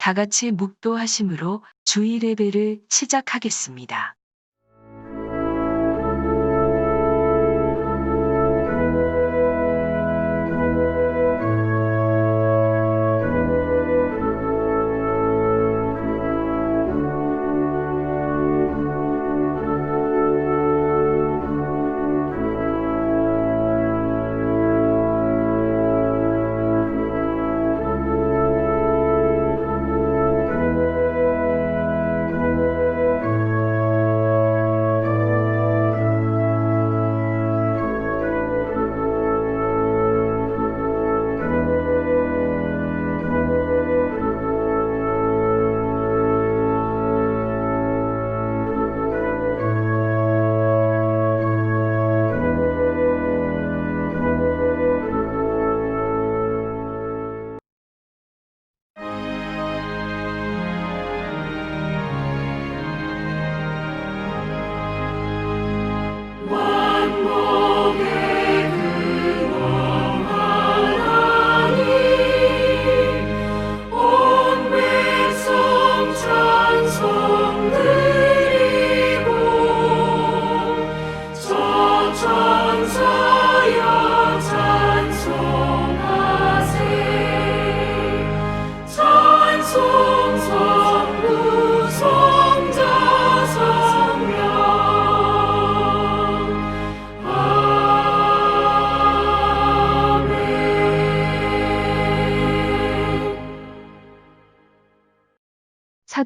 다 같이 묵도하심으로 주일 예배를 시작하겠습니다.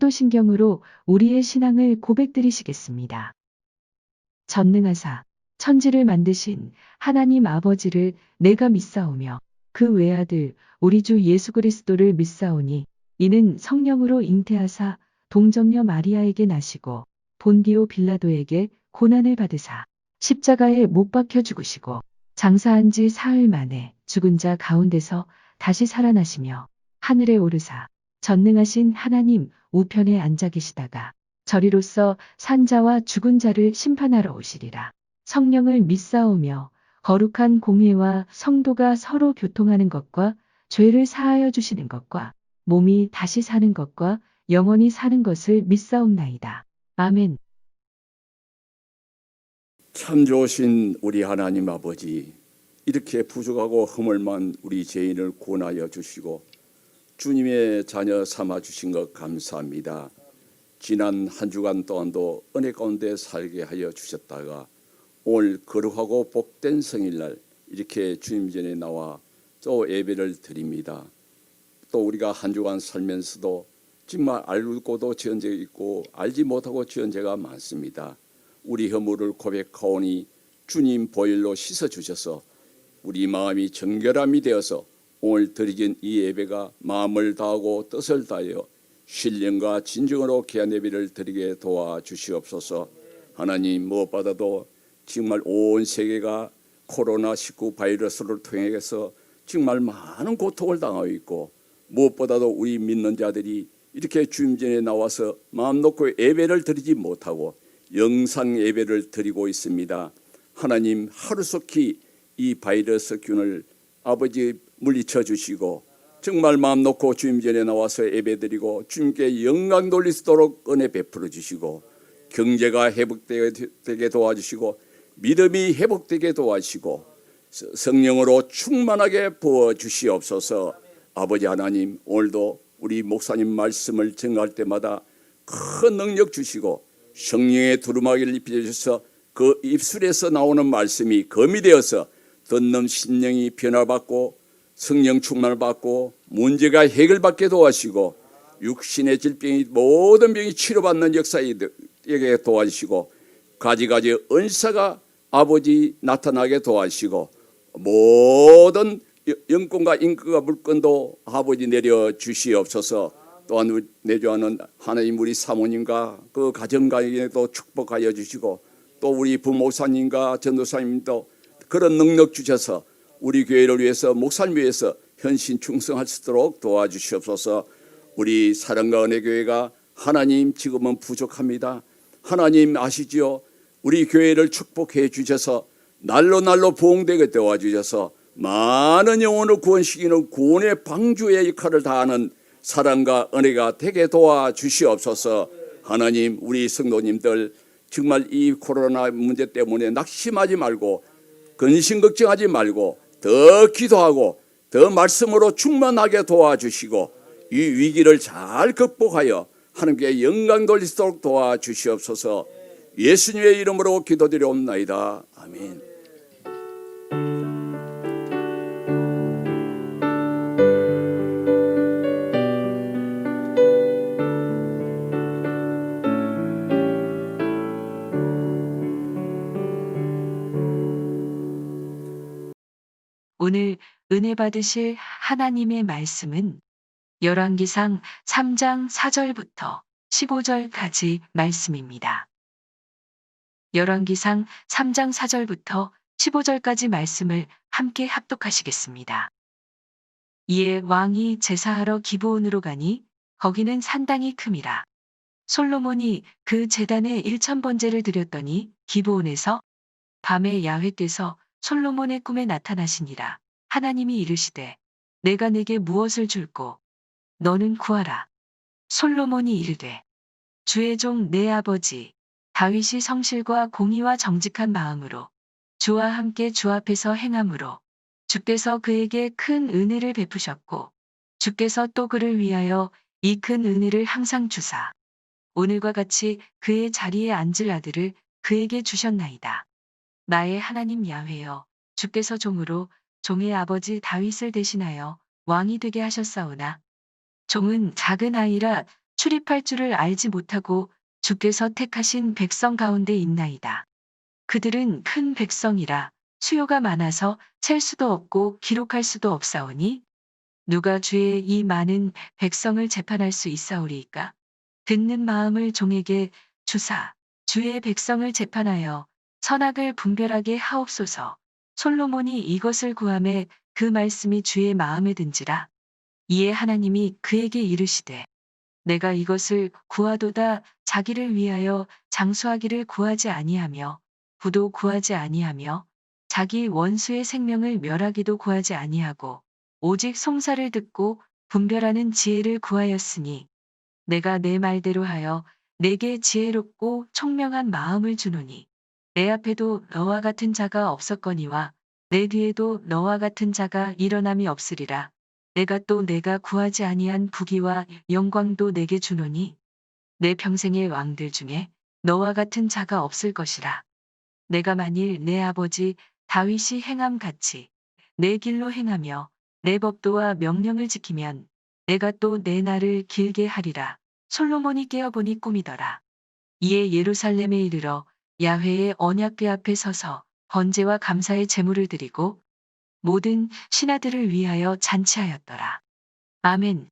사도신경으로 우리의 신앙을 고백드리시겠습니다. 전능하사 천지를 만드신 하나님 아버지를 내가 믿사오며 그 외아들 우리 주 예수 그리스도를 믿사오니 이는 성령으로 잉태하사 동정녀 마리아에게 나시고 본디오 빌라도에게 고난을 받으사 십자가에 못 박혀 죽으시고 장사한 지 사흘 만에 죽은 자 가운데서 다시 살아나시며 하늘에 오르사 전능하신 하나님 우편에 앉아 계시다가 저리로서 산자와 죽은 자를 심판하러 오시리라. 성령을 믿사오며 거룩한 공회와 성도가 서로 교통하는 것과 죄를 사하여 주시는 것과 몸이 다시 사는 것과 영원히 사는 것을 믿사옵나이다. 아멘. 참 좋으신 우리 하나님 아버지, 이렇게 부족하고 허물만 우리 죄인을 구원하여 주시고 주님의 자녀 삼아 주신 것 감사합니다. 지난 한 주간 동안도 은혜 가운데 살게 하여 주셨다가 오늘 거룩하고 복된 성일날 이렇게 주님 전에 나와 또 예배를 드립니다. 또 우리가 한 주간 살면서도 정말 알고도 지은 죄가 있고 알지 못하고 지은 죄가 많습니다. 우리 허물을 고백하오니 주님 보혈로 씻어주셔서 우리 마음이 정결함이 되어서 오늘 드리긴 이 예배가 마음을 다하고 뜻을 다하여 신령과 진정으로 귀한 예배를 드리게 도와주시옵소서. 하나님, 무엇보다도 정말 온 세계가 코로나19 바이러스를 통해서 정말 많은 고통을 당하고 있고 무엇보다도 우리 믿는 자들이 이렇게 주님 전에 나와서 마음 놓고 예배를 드리지 못하고 영상 예배를 드리고 있습니다. 하나님, 하루속히 이 바이러스 균을 아버지 물리쳐 주시고 정말 마음 놓고 주님 전에 나와서 예배드리고 주님께 영광 돌릴 수 있도록 은혜 베풀어 주시고 경제가 회복되게 도와주시고 믿음이 회복되게 도와주시고 성령으로 충만하게 부어주시옵소서. 아버지 하나님, 오늘도 우리 목사님 말씀을 전할 때마다 큰 능력 주시고 성령의 두루마기를 입혀주셔서 그 입술에서 나오는 말씀이 검이 되어서 듣는 심령이 변화받고 성령 충만을 받고 문제가 해결받게 도와주시고 육신의 질병이 모든 병이 치료받는 역사에 도와주시고 가지가지 은사가 아버지 나타나게 도와주시고 모든 영권과 인권과 물권도 아버지 내려주시옵소서. 또한 내주하는 하나님 우리 사모님과 그 가정가에게도 축복하여 주시고 또 우리 부목사님과 전도사님도 그런 능력 주셔서 우리 교회를 위해서 목사님 위해서 헌신 충성할 수 있도록 도와주시옵소서. 우리 사랑과 은혜교회가 하나님 지금은 부족합니다. 하나님 아시지요? 우리 교회를 축복해 주셔서 날로 날로 부흥되게 도와주셔서 많은 영혼을 구원시키는 구원의 방주의 역할을 다하는 사랑과 은혜가 되게 도와주시옵소서. 하나님, 우리 성도님들 정말 이 코로나 문제 때문에 낙심하지 말고 근심 걱정하지 말고 더 기도하고 더 말씀으로 충만하게 도와주시고 이 위기를 잘 극복하여 하나님께 영광 돌리도록 도와주시옵소서. 예수님의 이름으로 기도드리옵나이다. 아멘. 오늘 은혜 받으실 하나님의 말씀은 열왕기상 3장 4절부터 15절까지 말씀입니다. 열왕기상 3장 4절부터 15절까지 말씀을 함께 합독하시겠습니다. 이에 왕이 제사하러 기브온으로 가니 거기는 산당이 큼이라. 솔로몬이 그 제단에 1000번제를 드렸더니 기브온에서 밤에 야훼께서 솔로몬의 꿈에 나타나시니라. 하나님이 이르시되 내가 네게 무엇을 줄꼬 너는 구하라. 솔로몬이 이르되 주의 종 내 아버지 다윗이 성실과 공의와 정직한 마음으로 주와 함께 주 앞에서 행함으로 주께서 그에게 큰 은혜를 베푸셨고 주께서 또 그를 위하여 이 큰 은혜를 항상 주사 오늘과 같이 그의 자리에 앉을 아들을 그에게 주셨나이다. 나의 하나님 야훼여 주께서 종으로 종의 아버지 다윗을 대신하여 왕이 되게 하셨사오나 종은 작은 아이라 출입할 줄을 알지 못하고 주께서 택하신 백성 가운데 있나이다. 그들은 큰 백성이라 수요가 많아서 셀 수도 없고 기록할 수도 없사오니 누가 주의 이 많은 백성을 재판할 수 있사오리이까? 듣는 마음을 종에게 주사 주의 백성을 재판하여 선악을 분별하게 하옵소서. 솔로몬이 이것을 구하매 그 말씀이 주의 마음에 든지라. 이에 하나님이 그에게 이르시되 내가 이것을 구하도다. 자기를 위하여 장수하기를 구하지 아니하며 부도 구하지 아니하며 자기 원수의 생명을 멸하기도 구하지 아니하고 오직 송사를 듣고 분별하는 지혜를 구하였으니 내가 내 말대로 하여 내게 지혜롭고 총명한 마음을 주노니 내 앞에도 너와 같은 자가 없었거니와 내 뒤에도 너와 같은 자가 일어남이 없으리라. 내가 또 내가 구하지 아니한 부귀와 영광도 내게 주노니 내 평생의 왕들 중에 너와 같은 자가 없을 것이라. 내가 만일 내 아버지 다윗이 행함 같이 내 길로 행하며 내 법도와 명령을 지키면 내가 또 내 날을 길게 하리라. 솔로몬이 깨어보니 꿈이더라. 이에 예루살렘에 이르러 야훼의 언약궤 앞에 서서 번제와 감사의 제물을 드리고 모든 신하들을 위하여 잔치하였더라. 아멘.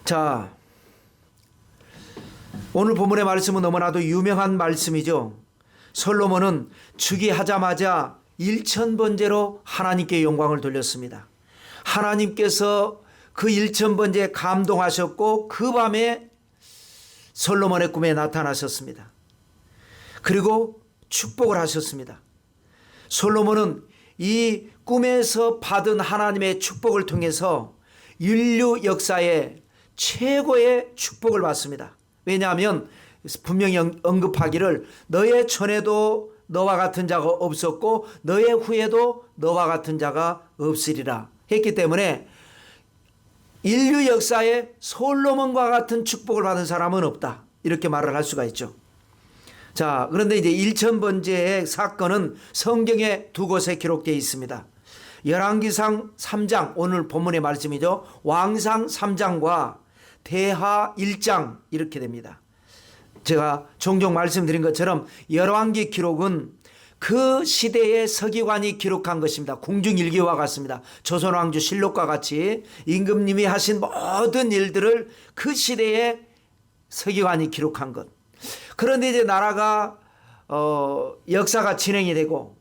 자, 오늘 본문의 말씀은 너무나도 유명한 말씀이죠. 솔로몬은 즉위하자마자 1000번째로 하나님께 영광을 돌렸습니다. 하나님께서 그 1000번째에 감동하셨고 그 밤에 솔로몬의 꿈에 나타나셨습니다. 그리고 축복을 하셨습니다. 솔로몬은 이 꿈에서 받은 하나님의 축복을 통해서 인류 역사에 최고의 축복을 받습니다. 왜냐하면 분명히 언급하기를 너의 전에도 너와 같은 자가 없었고 너의 후에도 너와 같은 자가 없으리라 했기 때문에 인류 역사에 솔로몬과 같은 축복을 받은 사람은 없다, 이렇게 말을 할 수가 있죠. 자, 그런데 이제 1000번째의 사건은 성경에 두 곳에 기록되어 있습니다. 열왕기상 3장, 오늘 본문의 말씀이죠. 왕상 3장과 대하 1장 이렇게 됩니다. 제가 종종 말씀드린 것처럼 열왕기 기록은 그 시대의 서기관이 기록한 것입니다. 궁중일기와 같습니다. 조선왕조 실록과 같이 임금님이 하신 모든 일들을 그 시대의 서기관이 기록한 것. 그런데 이제 나라가 역사가 진행이 되고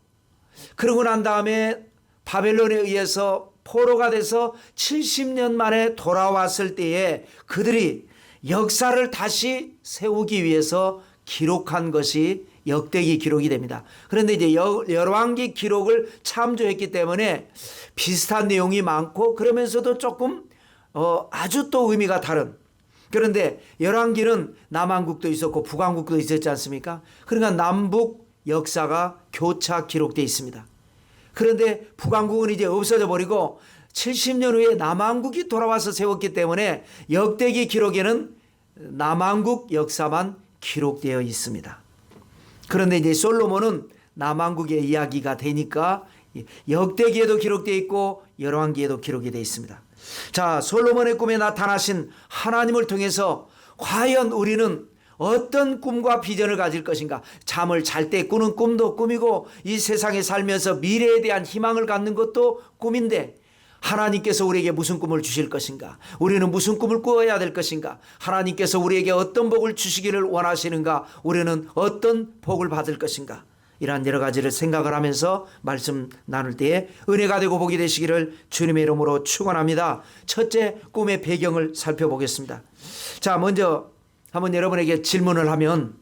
그러고 난 다음에 바벨론에 의해서 포로가 돼서 70년 만에 돌아왔을 때에 그들이 역사를 다시 세우기 위해서 기록한 것이 역대기 기록이 됩니다. 그런데 이제 열왕기 기록을 참조했기 때문에 비슷한 내용이 많고 그러면서도 조금 아주 또 의미가 다른, 그런데 열왕기는 남한국도 있었고 북한국도 있었지 않습니까? 그러니까 남북 역사가 교차 기록되어 있습니다. 그런데 북한국은 이제 없어져 버리고 70년 후에 남한국이 돌아와서 세웠기 때문에 역대기 기록에는 남한국 역사만 기록되어 있습니다. 그런데 이제 솔로몬은 남한국의 이야기가 되니까 역대기에도 기록되어 있고 열왕기에도 기록이 되어 있습니다. 자, 솔로몬의 꿈에 나타나신 하나님을 통해서 과연 우리는 어떤 꿈과 비전을 가질 것인가? 잠을 잘 때 꾸는 꿈도 꿈이고 이 세상에 살면서 미래에 대한 희망을 갖는 것도 꿈인데 하나님께서 우리에게 무슨 꿈을 주실 것인가? 우리는 무슨 꿈을 꾸어야 될 것인가? 하나님께서 우리에게 어떤 복을 주시기를 원하시는가? 우리는 어떤 복을 받을 것인가? 이러한 여러 가지를 생각을 하면서 말씀 나눌 때에 은혜가 되고 복이 되시기를 주님의 이름으로 축원합니다. 첫째, 꿈의 배경을 살펴보겠습니다. 자, 먼저 한번 여러분에게 질문을 하면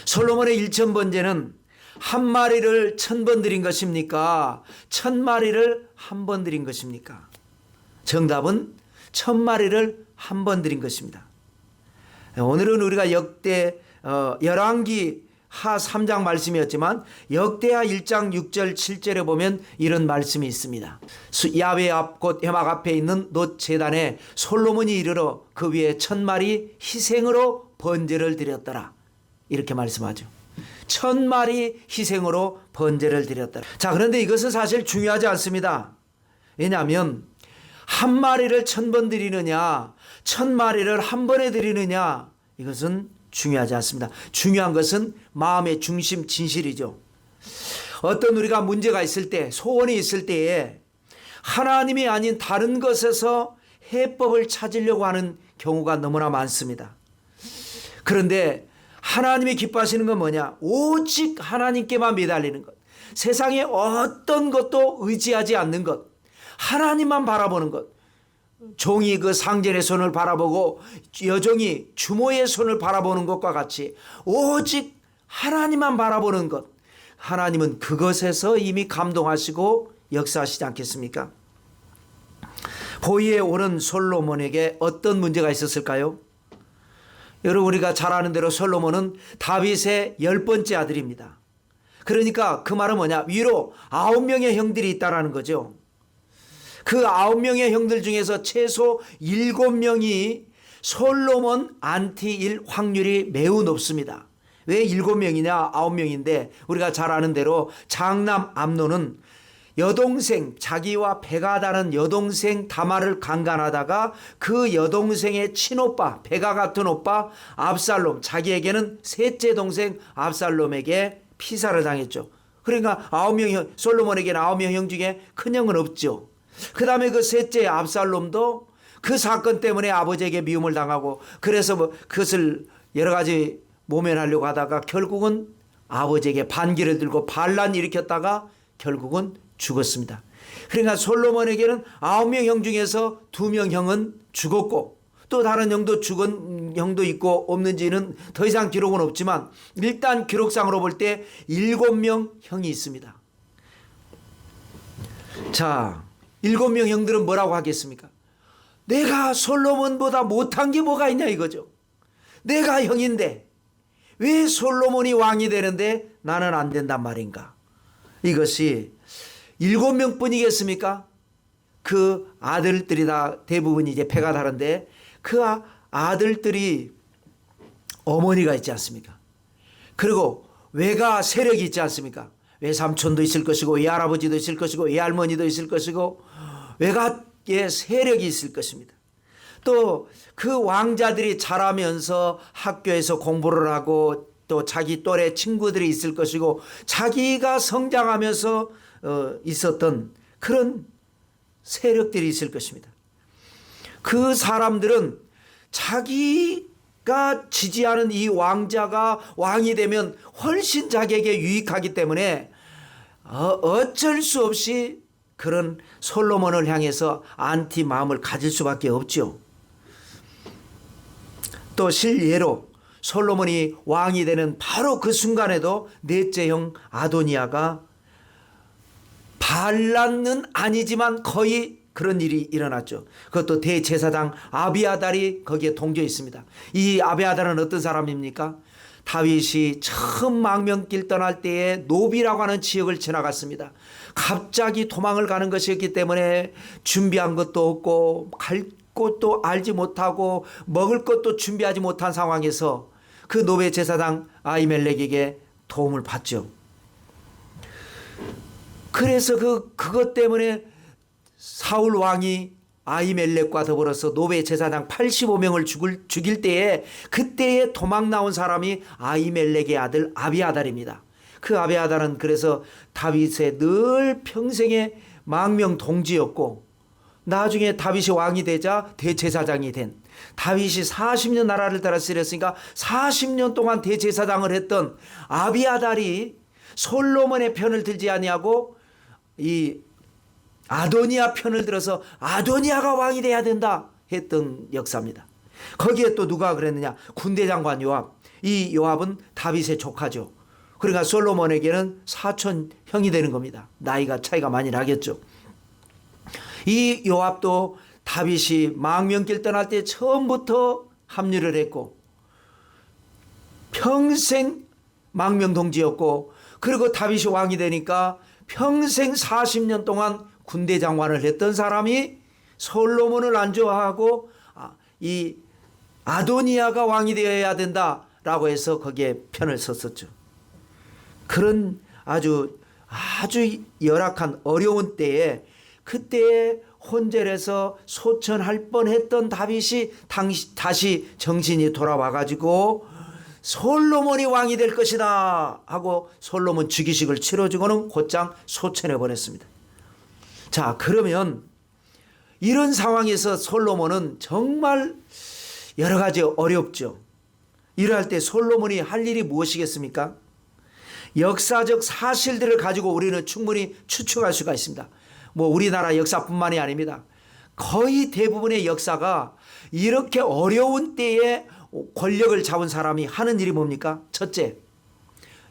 솔로몬의 1000번째는 한 마리를 1000번 드린 것입니까? 1000마리를 한 번 드린 것입니까? 정답은 1000마리를 한 번 드린 것입니다. 오늘은 우리가 열왕기 하 3장 말씀이었지만 역대하 1장 6절 7절에 보면 이런 말씀이 있습니다. 야훼 앞 곧 회막 앞에 있는 놋 제단에 솔로몬이 이르러 그 위에 1000마리 희생으로 번제를 드렸더라, 이렇게 말씀하죠. 1000마리 희생으로 번제를 드렸더라. 자, 그런데 이것은 사실 중요하지 않습니다. 왜냐하면 한 마리를 1000번 드리느냐 1000마리를 한 번에 드리느냐, 이것은 중요하지 않습니다. 중요한 것은 마음의 중심 진실이죠. 어떤 우리가 문제가 있을 때, 소원이 있을 때에 하나님이 아닌 다른 것에서 해법을 찾으려고 하는 경우가 너무나 많습니다. 그런데 하나님이 기뻐하시는 건 뭐냐? 오직 하나님께만 매달리는 것, 세상에 어떤 것도 의지하지 않는 것, 하나님만 바라보는 것. 종이 그 상전의 손을 바라보고 여종이 주모의 손을 바라보는 것과 같이 오직 하나님만 바라보는 것, 하나님은 그것에서 이미 감동하시고 역사하시지 않겠습니까? 보위에 오른 솔로몬에게 어떤 문제가 있었을까요? 여러분, 우리가 잘 아는 대로 솔로몬은 다윗의 10번째 아들입니다. 그러니까 그 말은 뭐냐? 위로 9명의 형들이 있다라는 거죠. 그 9명의 형들 중에서 최소 7명이 솔로몬 안티일 확률이 매우 높습니다. 왜 7명이냐 9명인데 우리가 잘 아는 대로 장남 암논은 여동생, 자기와 배가 다른 여동생 다말을 강간하다가 그 여동생의 친오빠, 배가 같은 오빠 압살롬, 자기에게는 셋째 동생 압살롬에게 피살을 당했죠. 그러니까 9명 형, 솔로몬에게는 9명 형 중에 큰 형은 없죠. 그 다음에 그 셋째 압살롬도 그 사건 때문에 아버지에게 미움을 당하고 그래서 뭐 그것을 여러 가지 모면하려고 하다가 결국은 아버지에게 반기를 들고 반란 일으켰다가 결국은 죽었습니다. 그러니까 솔로몬에게는 9명 형 중에서 2명 형은 죽었고 또 다른 형도 죽은 형도 있고 없는지는 더 이상 기록은 없지만 일단 기록상으로 볼 때 7명 형이 있습니다. 자, 7명 형들은 뭐라고 하겠습니까? 내가 솔로몬보다 못한 게 뭐가 있냐 이거죠. 내가 형인데 왜 솔로몬이 왕이 되는데 나는 안 된단 말인가? 이것이 7명 뿐이겠습니까? 그 아들들이 다 대부분 이제 패가 다른데 그 아들들이 어머니가 있지 않습니까? 그리고 외가 세력이 있지 않습니까? 외삼촌도 있을 것이고 외할아버지도 있을 것이고 외할머니도 있을 것이고 외가의 세력이 있을 것입니다. 또 그 왕자들이 자라면서 학교에서 공부를 하고 또 자기 또래 친구들이 있을 것이고 자기가 성장하면서 있었던 그런 세력들이 있을 것입니다. 그 사람들은 자기가 지지하는 이 왕자가 왕이 되면 훨씬 자기에게 유익하기 때문에 어쩔 수 없이 그런 솔로몬을 향해서 안티 마음을 가질 수밖에 없죠. 또 실예로 솔로몬이 왕이 되는 바로 그 순간에도 넷째 형 아도니아가 반란은 아니지만 거의 그런 일이 일어났죠. 그것도 대제사장 아비아달이 거기에 동조 있습니다. 이 아비아달은 어떤 사람입니까? 다윗이 처음 망명길 떠날 때에 노비라고 하는 지역을 지나갔습니다. 갑자기 도망을 가는 것이었기 때문에 준비한 것도 없고 갈 곳도 알지 못하고 먹을 것도 준비하지 못한 상황에서 그 노베 제사장 아히멜렉에게 도움을 받죠. 그래서 그것 때문에 사울 왕이 아히멜렉과 더불어서 노베 제사장 85명을 죽일 때에 그때에 도망 나온 사람이 아히멜렉의 아들 아비아달입니다. 그 아비아달은 그래서 다윗의 늘 평생의 망명 동지였고 나중에 다윗이 왕이 되자 대제사장이 된 다윗이 40년 나라를 다스렸으니까 40년 동안 대제사장을 했던 아비아달이 솔로몬의 편을 들지 아니하고 이 아도니아 편을 들어서 아도니아가 왕이 돼야 된다 했던 역사입니다. 거기에 또 누가 그랬느냐? 군대장관 요압. 이 요압은 다윗의 조카죠. 그러니까 솔로몬에게는 사촌 형이 되는 겁니다. 나이가 차이가 많이 나겠죠. 이 요압도 다윗이 망명길 떠날 때 처음부터 합류를 했고 평생 망명동지였고 그리고 다윗이 왕이 되니까 평생 40년 동안 군대 장관을 했던 사람이 솔로몬을 안 좋아하고 이 아도니아가 왕이 되어야 된다라고 해서 거기에 편을 섰었죠. 그런 아주 열악한 어려운 때에 그때에 혼절해서 소천할 뻔했던 다윗이 다시 정신이 돌아와가지고 솔로몬이 왕이 될 것이다 하고 솔로몬 즉위식을 치러주고는 곧장 소천해 보냈습니다. 자, 그러면 이런 상황에서 솔로몬은 정말 여러 가지 어렵죠. 이럴 때 솔로몬이 할 일이 무엇이겠습니까? 역사적 사실들을 가지고 우리는 충분히 추측할 수가 있습니다. 뭐 우리나라 역사뿐만이 아닙니다. 거의 대부분의 역사가 이렇게 어려운 때에 권력을 잡은 사람이 하는 일이 뭡니까? 첫째,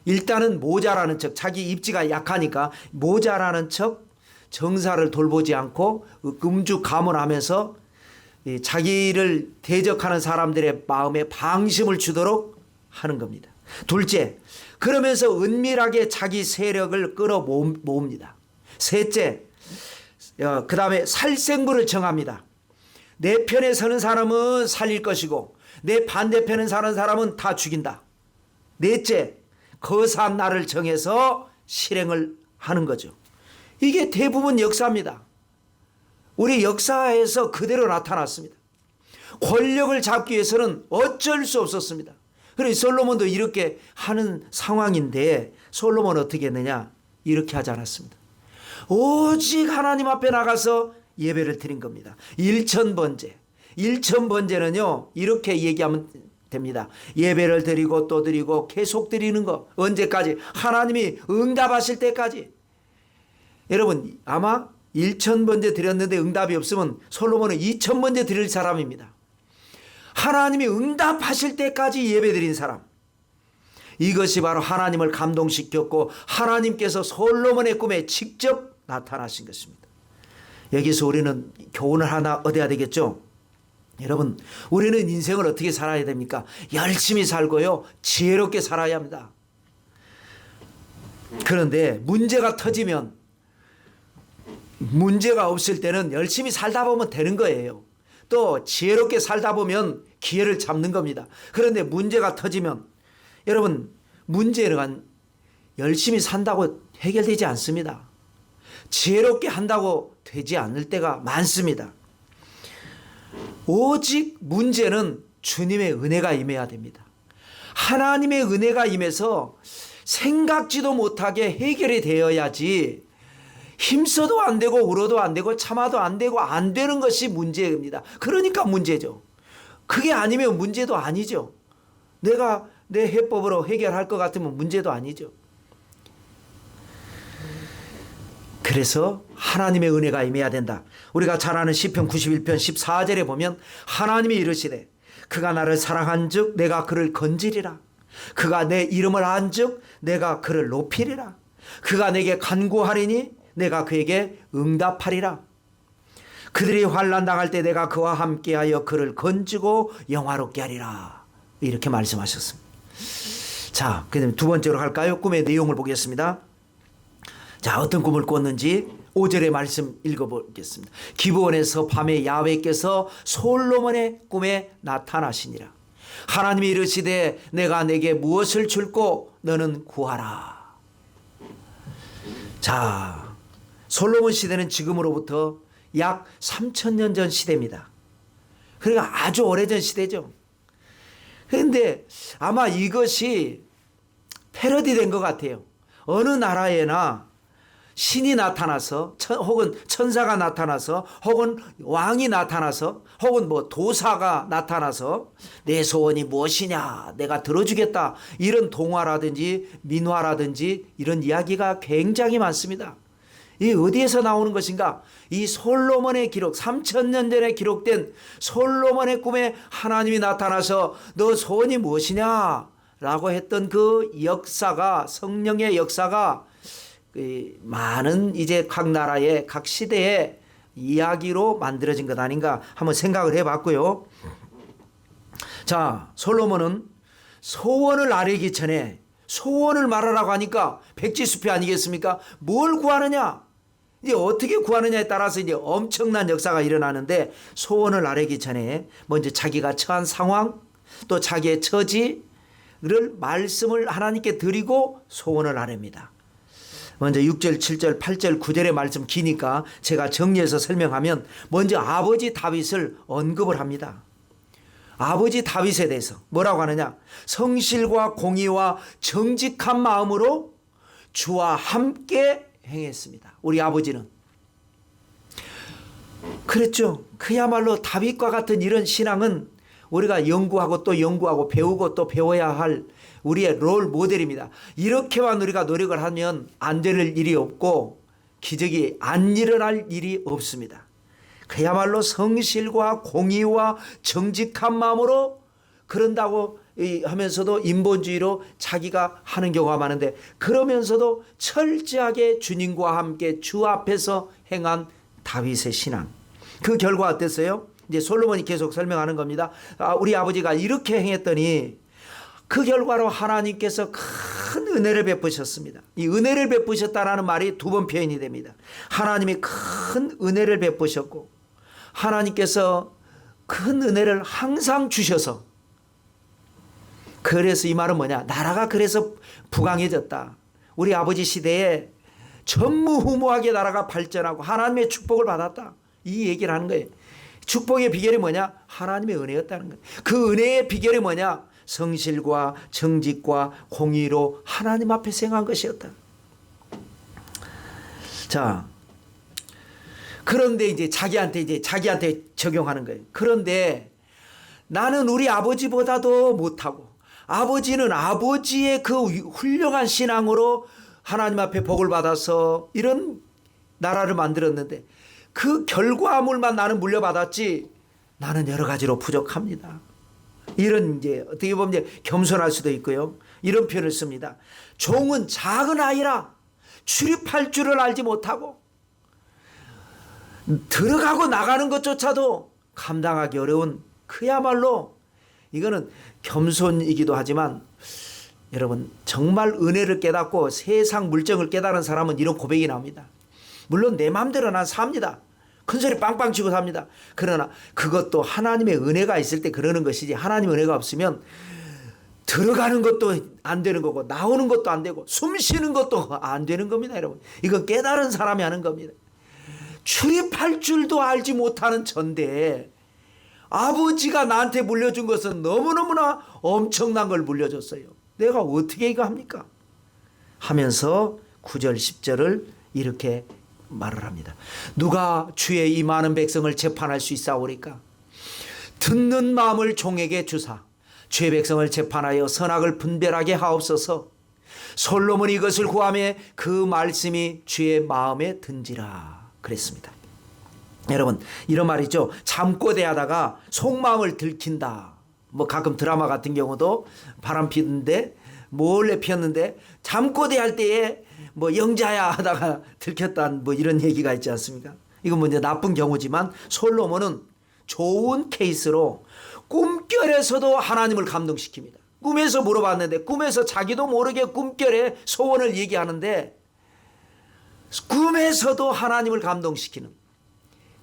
일단은 모자라는 척, 자기 입지가 약하니까 모자라는 척 정사를 돌보지 않고 금주가문하면서 자기를 대적하는 사람들의 마음에 방심을 주도록 하는 겁니다. 둘째, 그러면서 은밀하게 자기 세력을 끌어모읍니다. 셋째, 그 다음에 살생부를 정합니다. 내 편에 서는 사람은 살릴 것이고 내 반대편에 서는 사람은 다 죽인다. 넷째, 거사한 날을 정해서 실행을 하는 거죠. 이게 대부분 역사입니다. 우리 역사에서 그대로 나타났습니다. 권력을 잡기 위해서는 어쩔 수 없었습니다. 그래서 솔로몬도 이렇게 하는 상황인데 솔로몬은 어떻게 했느냐? 이렇게 하지 않았습니다. 오직 하나님 앞에 나가서 예배를 드린 겁니다. 일천번제. 일천번제는요, 이렇게 얘기하면 됩니다. 예배를 드리고 또 드리고 계속 드리는 거. 언제까지? 하나님이 응답하실 때까지. 여러분, 아마 1000번째 드렸는데 응답이 없으면 솔로몬은 2000번째 드릴 사람입니다. 하나님이 응답하실 때까지 예배 드린 사람. 이것이 바로 하나님을 감동시켰고 하나님께서 솔로몬의 꿈에 직접 나타나신 것입니다. 여기서 우리는 교훈을 하나 얻어야 되겠죠? 여러분, 우리는 인생을 어떻게 살아야 됩니까? 열심히 살고요, 지혜롭게 살아야 합니다. 그런데 문제가 터지면, 문제가 없을 때는 열심히 살다 보면 되는 거예요. 또 지혜롭게 살다 보면 기회를 잡는 겁니다. 그런데 문제가 터지면, 여러분, 문제는 열심히 산다고 해결되지 않습니다. 지혜롭게 한다고 되지 않을 때가 많습니다. 오직 문제는 주님의 은혜가 임해야 됩니다. 하나님의 은혜가 임해서 생각지도 못하게 해결이 되어야지, 힘써도 안 되고 울어도 안 되고 참아도 안 되고 안 되는 것이 문제입니다. 그러니까 문제죠. 그게 아니면 문제도 아니죠. 내가 내 해법으로 해결할 것 같으면 문제도 아니죠. 그래서 하나님의 은혜가 임해야 된다. 우리가 잘 아는 시편 91편 14절에 보면 하나님이 이르시되 그가 나를 사랑한 즉 내가 그를 건지리라. 그가 내 이름을 안 즉 내가 그를 높이리라. 그가 내게 간구하리니 내가 그에게 응답하리라. 그들이 환난 당할 때 내가 그와 함께하여 그를 건지고 영화롭게 하리라. 이렇게 말씀하셨습니다. 자, 그다음 두 번째로 갈까요? 꿈의 내용을 보겠습니다. 자, 어떤 꿈을 꿨는지 5절의 말씀 읽어보겠습니다. 기브온에서 밤에 야훼께서 솔로몬의 꿈에 나타나시니라. 하나님이 이르시되 내가 내게 무엇을 줄고 너는 구하라. 자, 솔로몬 시대는 지금으로부터 약 3000년 전 시대입니다. 그러니까 아주 오래전 시대죠. 그런데 아마 이것이 패러디 된 것 같아요. 어느 나라에나 신이 나타나서 혹은 천사가 나타나서 혹은 왕이 나타나서 혹은 뭐 도사가 나타나서 내 소원이 무엇이냐 내가 들어주겠다, 이런 동화라든지 민화라든지 이런 이야기가 굉장히 많습니다. 이 어디에서 나오는 것인가? 이 솔로몬의 기록, 3000년 전에 기록된 솔로몬의 꿈에 하나님이 나타나서 너 소원이 무엇이냐 라고 했던 그 역사가, 성령의 역사가 많은 이제 각 나라의 각 시대의 이야기로 만들어진 것 아닌가 한번 생각을 해봤고요. 자, 솔로몬은 소원을 아뢰기 전에 소원을 말하라고 하니까 백지수표 아니겠습니까? 뭘 구하느냐? 이제 어떻게 구하느냐에 따라서 이제 엄청난 역사가 일어나는데, 소원을 아뢰기 전에 먼저 자기가 처한 상황, 또 자기의 처지를 말씀을 하나님께 드리고 소원을 아뢰입니다. 먼저 6절, 7절, 8절, 9절의 말씀 기니까 제가 정리해서 설명하면, 먼저 아버지 다윗을 언급을 합니다. 아버지 다윗에 대해서 뭐라고 하느냐? 성실과 공의와 정직한 마음으로 주와 함께 행했습니다. 우리 아버지는 그랬죠. 그야말로 다윗과 같은 이런 신앙은 우리가 연구하고 또 연구하고 배우고 또 배워야 할 우리의 롤 모델입니다. 이렇게만 우리가 노력을 하면 안 될 일이 없고 기적이 안 일어날 일이 없습니다. 그야말로 성실과 공의와 정직한 마음으로 그런다고 하면서도 인본주의로 자기가 하는 경우가 많은데, 그러면서도 철저하게 주님과 함께 주 앞에서 행한 다윗의 신앙. 그 결과 어땠어요? 이제 솔로몬이 계속 설명하는 겁니다. 우리 아버지가 이렇게 행했더니 그 결과로 하나님께서 큰 은혜를 베푸셨습니다. 이 은혜를 베푸셨다라는 말이 두 번 표현이 됩니다. 하나님이 큰 은혜를 베푸셨고 하나님께서 큰 은혜를 항상 주셔서, 그래서 이 말은 뭐냐? 나라가 그래서 부강해졌다. 우리 아버지 시대에 전무후무하게 나라가 발전하고 하나님의 축복을 받았다. 이 얘기를 하는 거예요. 축복의 비결이 뭐냐? 하나님의 은혜였다는 거예요. 그 은혜의 비결이 뭐냐? 성실과 정직과 공의로 하나님 앞에 행한 것이었다. 자, 그런데 이제 자기한테 적용하는 거예요. 그런데 나는 우리 아버지보다도 못하고 아버지는 아버지의 그 훌륭한 신앙으로 하나님 앞에 복을 받아서 이런 나라를 만들었는데 그 결과물만 나는 물려받았지 나는 여러 가지로 부족합니다. 이런 이제 어떻게 보면 이제 겸손할 수도 있고요. 이런 표현을 씁니다. 종은 작은 아이라 출입할 줄을 알지 못하고 들어가고 나가는 것조차도 감당하기 어려운 그야말로 이거는 겸손이기도 하지만 여러분 정말 은혜를 깨닫고 세상 물정을 깨달은 사람은 이런 고백이 나옵니다. 물론 내 마음대로 난 삽니다. 큰소리 빵빵 치고 삽니다. 그러나 그것도 하나님의 은혜가 있을 때 그러는 것이지 하나님의 은혜가 없으면 들어가는 것도 안 되는 거고 나오는 것도 안 되고 숨 쉬는 것도 안 되는 겁니다. 여러분 이건 깨달은 사람이 하는 겁니다. 출입할 줄도 알지 못하는 전대에 아버지가 나한테 물려준 것은 너무너무나 엄청난 걸 물려줬어요. 내가 어떻게 이거 합니까? 하면서 9절 10절을 이렇게 말을 합니다. 누가 주의 이 많은 백성을 재판할 수 있사오리까? 듣는 마음을 종에게 주사 주의 백성을 재판하여 선악을 분별하게 하옵소서. 솔로몬이 이것을 구하며 그 말씀이 주의 마음에 든지라 그랬습니다. 여러분 이런 말이죠. 잠꼬대하다가 속마음을 들킨다. 뭐 가끔 드라마 같은 경우도 바람 피는데 몰래 피었는데 잠꼬대할 때에 뭐 영자야 하다가 들켰다는 뭐 이런 얘기가 있지 않습니까? 이건 뭐 이제 나쁜 경우지만 솔로몬은 좋은 케이스로 꿈결에서도 하나님을 감동시킵니다. 꿈에서 물어봤는데 꿈에서 자기도 모르게 꿈결에 소원을 얘기하는데 꿈에서도 하나님을 감동시키는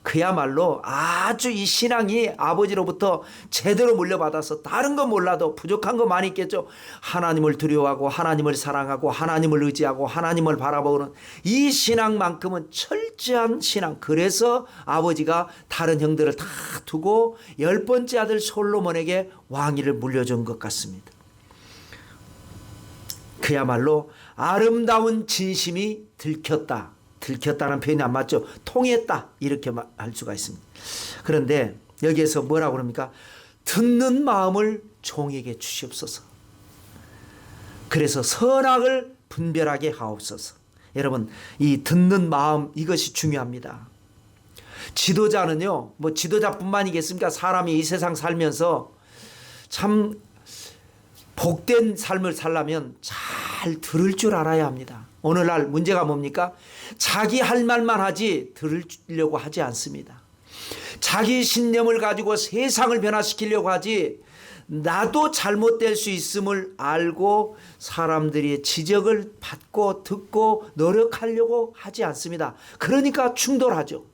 그야말로 아주 이 신앙이 아버지로부터 제대로 물려받아서 다른 건 몰라도 부족한 거 많이 있겠죠. 하나님을 두려워하고 하나님을 사랑하고 하나님을 의지하고 하나님을 바라보는 이 신앙만큼은 철저한 신앙. 그래서 아버지가 다른 형들을 다 두고 10번째 아들 솔로몬에게 왕위를 물려준 것 같습니다. 그야말로 아름다운 진심이 들켰다. 들켰다는 표현이 안 맞죠. 통했다 이렇게 할 수가 있습니다. 그런데 여기에서 뭐라고 그럽니까? 듣는 마음을 종에게 주시옵소서. 그래서 선악을 분별하게 하옵소서. 여러분 이 듣는 마음 이것이 중요합니다. 지도자는요 뭐 지도자뿐만이겠습니까? 사람이 이 세상 살면서 참 복된 삶을 살려면 잘 들을 줄 알아야 합니다. 오늘날 문제가 뭡니까? 자기 할 말만 하지 들으려고 하지 않습니다. 자기 신념을 가지고 세상을 변화시키려고 하지 나도 잘못될 수 있음을 알고 사람들의 지적을 받고 듣고 노력하려고 하지 않습니다. 그러니까 충돌하죠.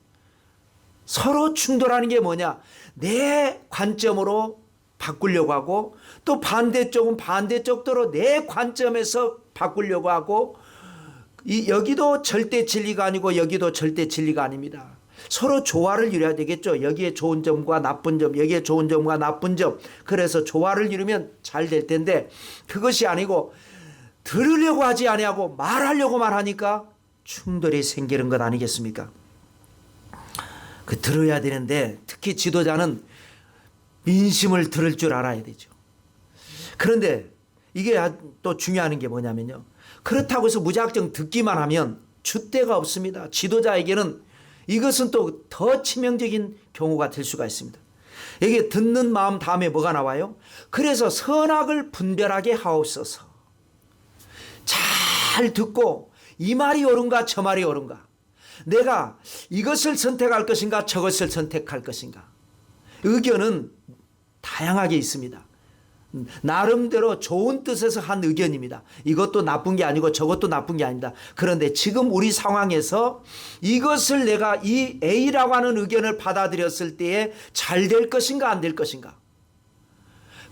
서로 충돌하는 게 뭐냐? 내 관점으로 바꾸려고 하고 또 반대쪽은 반대쪽대로 내 관점에서 바꾸려고 하고 여기도 절대 진리가 아니고 여기도 절대 진리가 아닙니다. 서로 조화를 이루어야 되겠죠. 여기에 좋은 점과 나쁜 점, 여기에 좋은 점과 나쁜 점. 그래서 조화를 이루면 잘 될 텐데 그것이 아니고 들으려고 하지 아니하고 말하려고만 하니까 충돌이 생기는 것 아니겠습니까? 그 들어야 되는데 특히 지도자는 민심을 들을 줄 알아야 되죠. 그런데 이게 또 중요한 게 뭐냐면요. 그렇다고 해서 무작정 듣기만 하면 줏대가 없습니다. 지도자에게는 이것은 또 더 치명적인 경우가 될 수가 있습니다. 여기 듣는 마음 다음에 뭐가 나와요? 그래서 선악을 분별하게 하옵소서. 잘 듣고 이 말이 옳은가 저 말이 옳은가. 내가 이것을 선택할 것인가 저것을 선택할 것인가. 의견은 다양하게 있습니다. 나름대로 좋은 뜻에서 한 의견입니다. 이것도 나쁜 게 아니고 저것도 나쁜 게 아닙니다. 그런데 지금 우리 상황에서 이것을 내가 이 A라고 하는 의견을 받아들였을 때에 잘 될 것인가 안 될 것인가.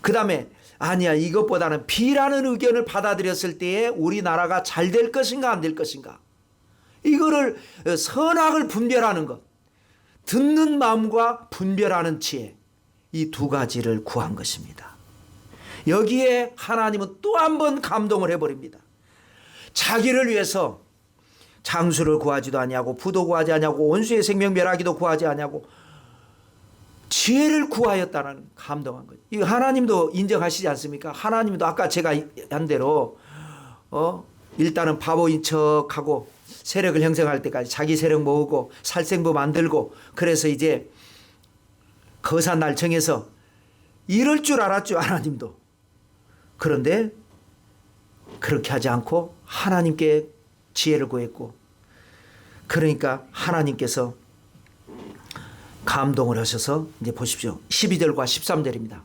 그 다음에 아니야 이것보다는 B라는 의견을 받아들였을 때에 우리나라가 잘 될 것인가 안 될 것인가. 이거를 선악을 분별하는 것. 듣는 마음과 분별하는 지혜. 이 두 가지를 구한 것입니다. 여기에 하나님은 또 한 번 감동을 해버립니다. 자기를 위해서 장수를 구하지도 아니하고 부도 구하지 아니하고 원수의 생명 멸하기도 구하지 아니하고 지혜를 구하였다는 감동한 거죠. 이 하나님도 인정하시지 않습니까? 하나님도 아까 제가 한 대로 일단은 바보인 척하고 세력을 형성할 때까지 자기 세력 모으고 살생부 만들고 그래서 이제 거산 날 정해서 이럴 줄 알았죠. 하나님도. 그런데 그렇게 하지 않고 하나님께 지혜를 구했고 그러니까 하나님께서 감동을 하셔서 이제 보십시오. 12절과 13절입니다.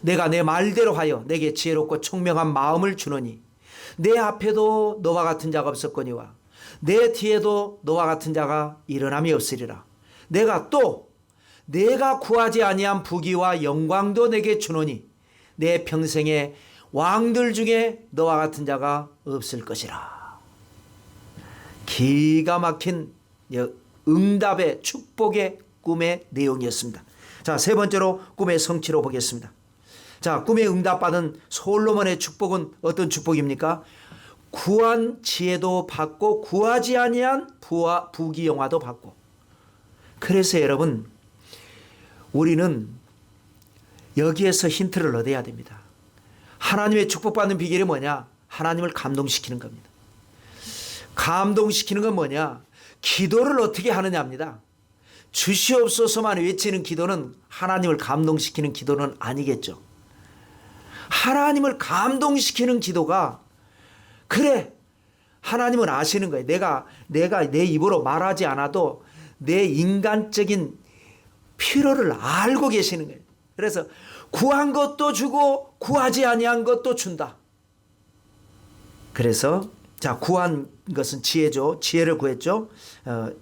내가 내 말대로 하여 내게 지혜롭고 총명한 마음을 주노니 내 앞에도 너와 같은 자가 없었거니와 내 뒤에도 너와 같은 자가 일어남이 없으리라. 내가 구하지 아니한 부귀와 영광도 내게 주노니 내 평생에 왕들 중에 너와 같은 자가 없을 것이라. 기가 막힌 응답의 축복의 꿈의 내용이었습니다. 자, 세 번째로 꿈의 성취로 보겠습니다. 자, 꿈에 응답받은 솔로몬의 축복은 어떤 축복입니까? 구한 지혜도 받고 구하지 아니한 부귀 영화도 받고. 그래서 여러분 우리는 여기에서 힌트를 얻어야 됩니다. 하나님의 축복받는 비결이 뭐냐? 하나님을 감동시키는 겁니다. 감동시키는 건 뭐냐? 기도를 어떻게 하느냐입니다. 주시옵소서만 외치는 기도는 하나님을 감동시키는 기도는 아니겠죠. 하나님을 감동시키는 기도가 그래 하나님은 아시는 거예요. 내가 내 입으로 말하지 않아도 내 인간적인 필요를 알고 계시는 거예요. 그래서 구한 것도 주고 구하지 아니한 것도 준다. 그래서 자, 구한 것은 지혜죠. 지혜를 구했죠.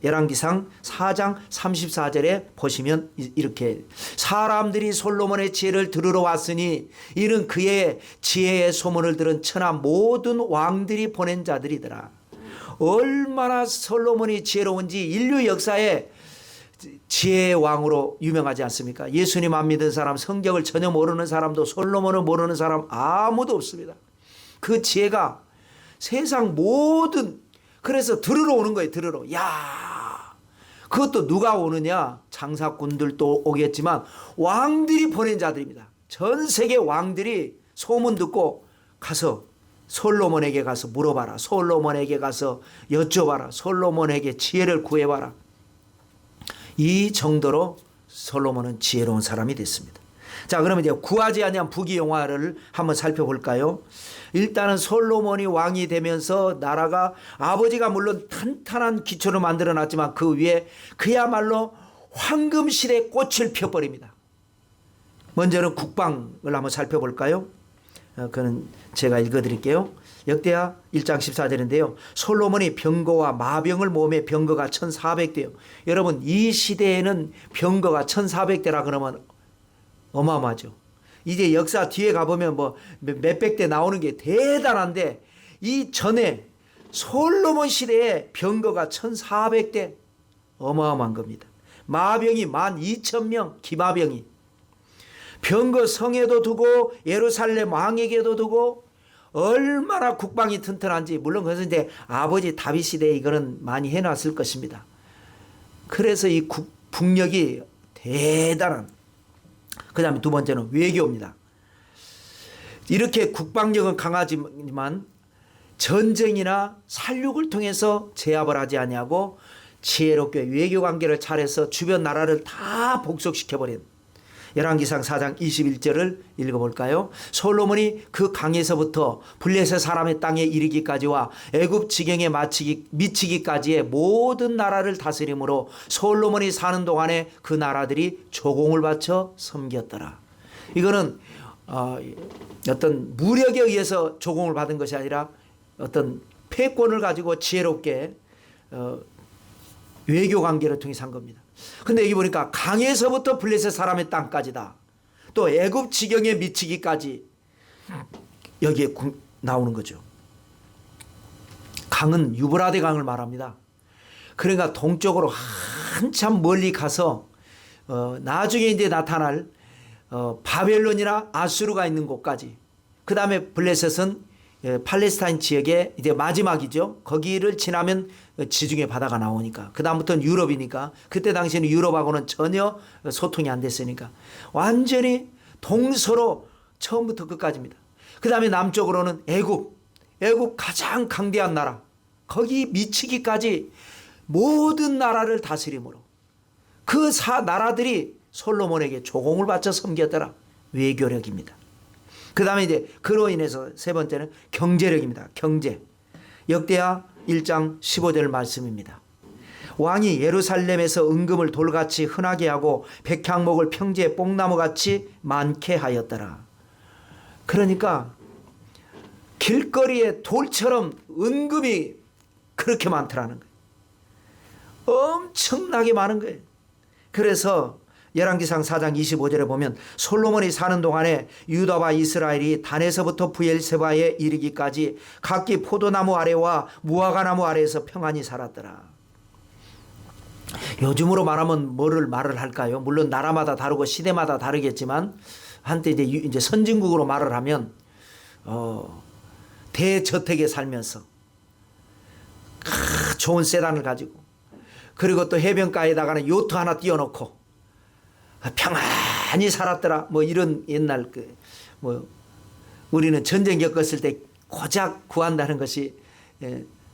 열왕기상 4장 34절에 보시면 이렇게 사람들이 솔로몬의 지혜를 들으러 왔으니 이는 그의 지혜의 소문을 들은 천하 모든 왕들이 보낸 자들이더라. 얼마나 솔로몬이 지혜로운지 인류 역사에 지혜의 왕으로 유명하지 않습니까? 예수님 안 믿은 사람, 성경을 전혀 모르는 사람도 솔로몬을 모르는 사람 아무도 없습니다. 그 지혜가 세상 모든 그래서 들으러 오는 거예요. 들으러. 야, 그것도 누가 오느냐? 장사꾼들도 오겠지만 왕들이 보낸 자들입니다. 전 세계 왕들이 소문 듣고 가서 솔로몬에게 가서 물어봐라. 솔로몬에게 가서 여쭤봐라. 솔로몬에게 지혜를 구해봐라. 이 정도로 솔로몬은 지혜로운 사람이 됐습니다. 자, 그러면 이제 구하지 아니한 부귀 영화를 한번 살펴볼까요? 일단은 솔로몬이 왕이 되면서 나라가 아버지가 물론 탄탄한 기초를 만들어 놨지만 그 위에 그야말로 황금실의 꽃을 펴버립니다. 먼저는 국방을 한번 살펴볼까요? 그는 제가 읽어드릴게요. 역대하 1장 14절인데요. 솔로몬이 병거와 마병을 모으며 병거가 1400대요. 여러분 이 시대에는 병거가 1400대라 그러면 어마어마하죠. 이제 역사 뒤에 가보면 뭐 몇백 대 나오는 게 대단한데 이 전에 솔로몬 시대에 병거가 1400대 어마어마한 겁니다. 마병이 12,000명 기마병이 병거 성에도 두고 예루살렘 왕에게도 두고 얼마나 국방이 튼튼한지 물론 그것은 이제 아버지 다윗 시대에 이거는 많이 해놨을 것입니다. 그래서 이 국력이 대단한 그 다음에 두 번째는 외교입니다. 이렇게 국방력은 강하지만 전쟁이나 살육을 통해서 제압을 하지 아니하고 지혜롭게 외교관계를 잘해서 주변 나라를 다 복속시켜버린 열왕기상 4장 21절을 읽어볼까요? 솔로몬이 그 강에서부터 블레셋 사람의 땅에 이르기까지와 애굽 지경에 미치기까지의 모든 나라를 다스림으로 솔로몬이 사는 동안에 그 나라들이 조공을 바쳐 섬겼더라. 이거는 어떤 무력에 의해서 조공을 받은 것이 아니라 어떤 패권을 가지고 지혜롭게 외교 관계를 통해서 한 겁니다. 근데 여기 보니까 강에서부터 블레셋 사람의 땅까지다. 또 애굽 지경에 미치기까지 여기에 나오는 거죠. 강은 유브라데 강을 말합니다. 그러니까 동쪽으로 한참 멀리 가서 나중에 이제 나타날 바벨론이나 아수르가 있는 곳까지. 그 다음에 블레셋은 팔레스타인 지역의 이제 마지막이죠. 거기를 지나면 지중해 바다가 나오니까 그 다음부터는 유럽이니까 그때 당시에는 유럽하고는 전혀 소통이 안 됐으니까 완전히 동서로 처음부터 끝까지입니다. 그 다음에 남쪽으로는 애굽 가장 강대한 나라 거기 미치기까지 모든 나라를 다스림으로 그 나라들이 솔로몬에게 조공을 바쳐 섬겼더라. 외교력입니다. 그 다음에 이제 그로 인해서 세 번째는 경제력입니다. 경제. 역대하 1장 15절 말씀입니다. 왕이 예루살렘에서 은금을 돌같이 흔하게 하고 백향목을 평지에 뽕나무같이 많게 하였더라. 그러니까 길거리에 돌처럼 은금이 그렇게 많더라는 거예요. 엄청나게 많은 거예요. 그래서 열왕기상 4장 25절에 보면 솔로몬이 사는 동안에 유다와 이스라엘이 단에서부터 브엘세바에 이르기까지 각기 포도나무 아래와 무화과나무 아래에서 평안히 살았더라. 요즘으로 말하면 뭐를 말을 할까요? 물론 나라마다 다르고 시대마다 다르겠지만 한때 이제 선진국으로 말을 하면 대저택에 살면서 좋은 세단을 가지고 그리고 또 해변가에다가는 요트 하나 띄워놓고 평안히 살았더라. 뭐 이런 옛날 우리는 전쟁 겪었을 때 고작 구한다는 것이